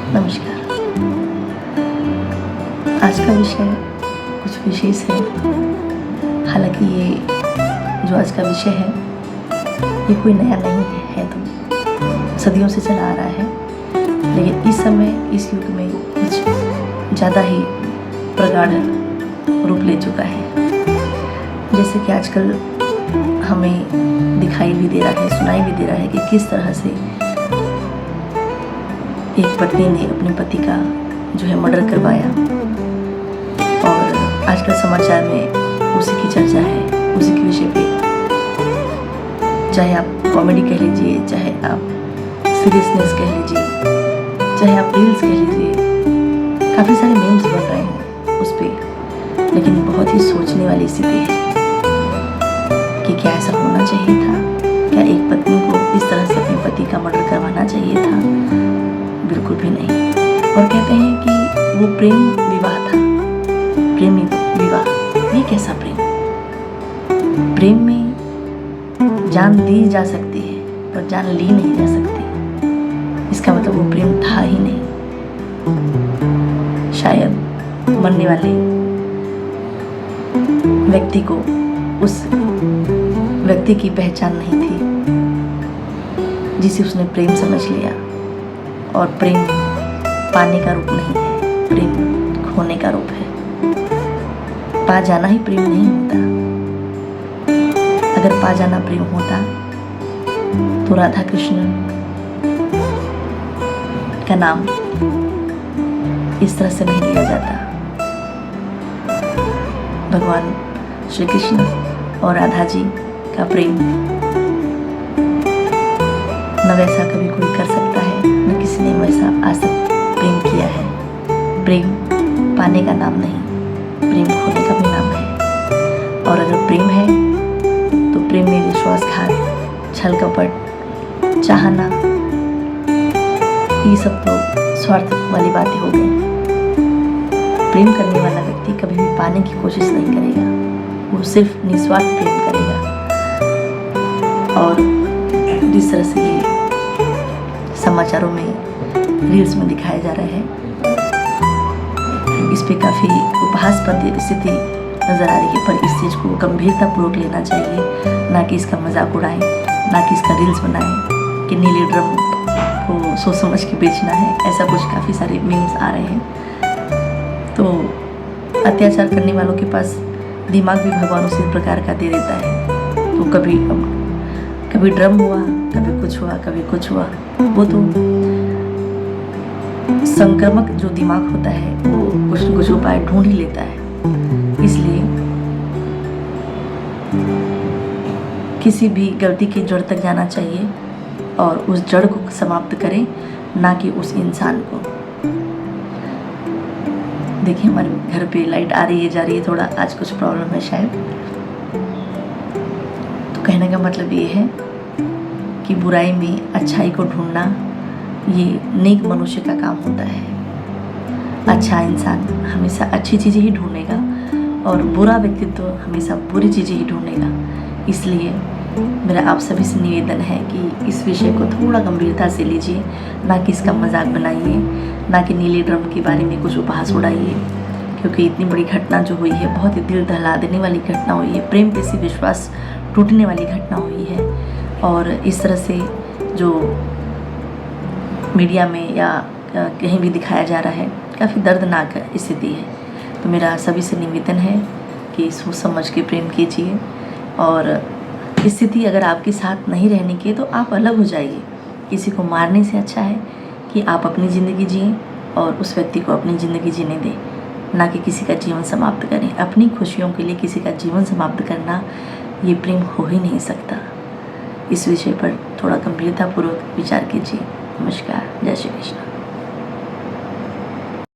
नमस्कार। आज का विषय कुछ विशेष है। हालांकि ये जो आज का विषय है ये कोई नया नहीं है, तो सदियों से चला आ रहा है, लेकिन इस समय इस युग में कुछ ज़्यादा ही प्रगाढ़ रूप ले चुका है। जैसे कि आजकल हमें दिखाई भी दे रहा है, सुनाई भी दे रहा है कि किस तरह से एक पत्नी ने अपने पति का जो है मर्डर करवाया, और आजकल समाचार में उसी की चर्चा है, उसी के विषय पे। चाहे आप कॉमेडी कह लीजिए, चाहे आप सीरियसनेस कह लीजिए, चाहे आप रील्स कह लीजिए, काफ़ी सारे मीम्स बन रहे हैं उस पर। लेकिन बहुत ही सोचने वाली स्थिति है कि क्या ऐसा होना चाहिए था? क्या एक पत्नी को इस तरह से अपने पति का मर्डर करवाना चाहिए था? बिल्कुल भी नहीं। और कहते हैं कि वो प्रेम विवाह था, प्रेमी विवाह। ये कैसा प्रेम? प्रेम में जान दी जा सकती है पर जान ली नहीं जा सकती। इसका मतलब वो प्रेम था ही नहीं। शायद मरने वाले व्यक्ति को उस व्यक्ति की पहचान नहीं थी जिसे उसने प्रेम समझ लिया। और प्रेम पाने का रूप नहीं है, प्रेम खोने का रूप है। पा जाना ही प्रेम नहीं होता। अगर पा जाना प्रेम होता तो राधा कृष्ण का नाम इस तरह से नहीं लिया जाता। भगवान श्री कृष्ण और राधा जी का प्रेम न वैसा कभी कोई कर सकता है, न किसी ने वैसा आज तक प्रेम किया है। प्रेम पाने का नाम नहीं, प्रेम खोने का भी नाम है। और अगर प्रेम है तो प्रेम में विश्वासघात, छल कपट, चाहना, ये सब तो स्वार्थ वाली बातें हो गई। प्रेम करने वाला व्यक्ति कभी भी पाने की कोशिश नहीं करेगा, वो सिर्फ निस्वार्थ प्रेम करेगा। और जिस तरह से ये समाचारों में, रील्स में दिखाया जा रहा है, इस पे काफ़ी उपहासपद स्थिति नज़र आ रही है। पर इस चीज़ को गंभीरतापूर्वक लेना चाहिए, ना कि इसका मजाक उड़ाएं, ना कि इसका रील्स बनाएं कि नीले ड्रम को सोच समझ के बेचना है। ऐसा कुछ काफ़ी सारे मीम्स आ रहे हैं। तो अत्याचार करने वालों के पास दिमाग भी भगवान उसी प्रकार का दे देता है। तो कभी ड्रम हुआ, कभी कुछ हुआ, कभी कुछ हुआ। वो तो संक्रामक जो दिमाग होता है वो कुछ न कुछ उपाय ढूंढ ही लेता है। इसलिए किसी भी गलती की जड़ तक जाना चाहिए और उस जड़ को समाप्त करें, ना कि उस इंसान को। देखिए, हमारे घर पे लाइट आ रही है, जा रही है, थोड़ा आज कुछ प्रॉब्लम है शायद। तो कहने का मतलब ये है कि बुराई में अच्छाई को ढूंढना ये नेक मनुष्य का काम होता है। अच्छा इंसान हमेशा अच्छी चीज़ें ही ढूंढेगा और बुरा व्यक्तित्व हमेशा बुरी चीज़ें ही ढूंढेगा। इसलिए मेरा आप सभी से निवेदन है कि इस विषय को थोड़ा गंभीरता से लीजिए, ना कि इसका मजाक बनाइए, ना कि नीले ड्रम के बारे में कुछ उपहास उड़ाइए। क्योंकि इतनी बड़ी घटना जो हुई है, बहुत ही दिल दहला देने वाली घटना हुई है, प्रेम पे से विश्वास टूटने वाली घटना हुई है। और इस तरह से जो मीडिया में या कहीं भी दिखाया जा रहा है, काफ़ी दर्दनाक स्थिति है। तो मेरा सभी से निवेदन है कि सोच समझ के प्रेम कीजिए। और स्थिति अगर आपके साथ नहीं रहने की तो आप अलग हो जाइए। किसी को मारने से अच्छा है कि आप अपनी ज़िंदगी जिएं और उस व्यक्ति को अपनी ज़िंदगी जीने दें, ना कि किसी का जीवन समाप्त करें। अपनी खुशियों के लिए किसी का जीवन समाप्त करना ये प्रेम हो ही नहीं सकता। इस विषय पर थोड़ा गंभीरतापूर्वक विचार कीजिए। नमस्कार, जय श्री कृष्ण।